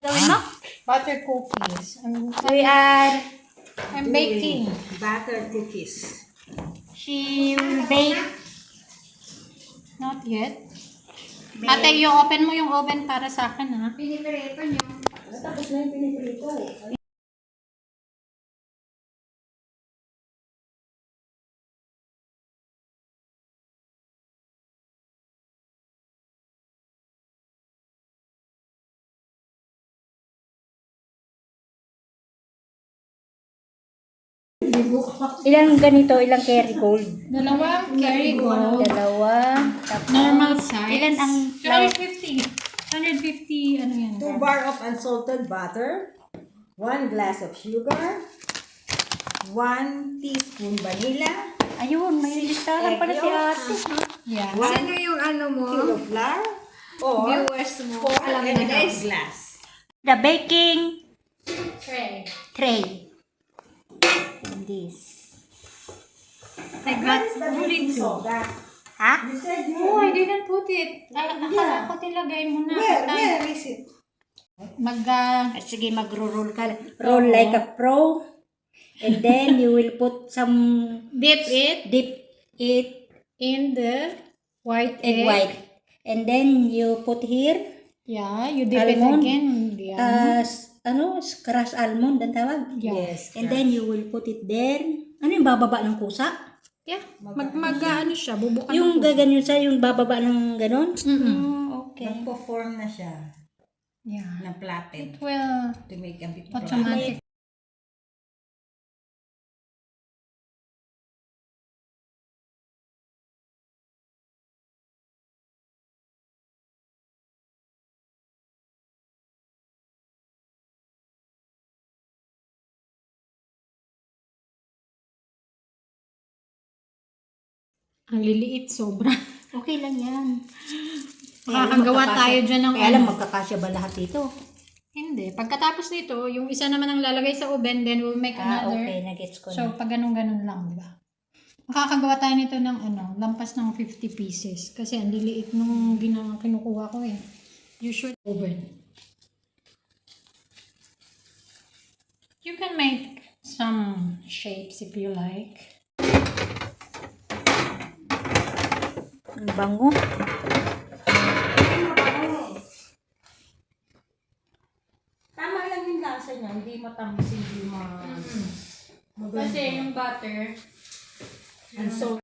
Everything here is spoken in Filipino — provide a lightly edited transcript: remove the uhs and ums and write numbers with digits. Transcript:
Gawin mo? Butter cookies. I'm baking. Butter cookies. She will bake. Not yet. Ate, open mo yung oven para sa akin, ha? Piniprito niyo. Tapos na yung piniprito. Ilang ganito? Ilang curry gold? Dalawang Kerrygold. Dalawa. Tapos, Normal size. Ilan ang 150. 150, ano yan? 2 bar of unsalted butter. 1 glass of sugar. 1 teaspoon vanilla. Ayun, may listahan pala si ate. Yeah. Sino yung ano mo? Kilo flour. Or Viewers mo. 4 Alam and na a half guys. glass. The baking Tray. tray. And this. I got only 2. Soda. Ha? You said you... Oh, I didn't put it. Akala ko tilagay mo na. Where is it? Sige, mag-roll ka. Roll like a pro. And then you will put some Dip it dip it in the white egg egg. white. And then you put here Yeah, you dip Almond. it again. Yeah. crushed almond ang tawag. Yeah. Yes. And then you will put it there. Ano yung bababa ng kusa? Yeah. Ano siya, bubukan Yung ako. gaganyan sa yung bababa ng ganon? Okay. Nagpo-form na siya Yeah. ng platen It will to make a bit automatic. Ang liliit, sobra. Okay lang yan. Makakagawa tayo dyan ng Kaya alam, magkakasya ba lahat dito? Hindi. Pagkatapos nito, yung isa naman ang lalagay sa oven, then we'll make another. Okay, nagets ko So, na. pag ganun-ganun lang, di ba? Makakagawa tayo nito ng lampas ng 50 pieces. Kasi ang liliit nung kinukuha ko eh. Usually, oven. You can make some shapes if you like. Ang bango. Tama lang yung lasa niya, hindi matamis, hindi Kasi yung butter, and so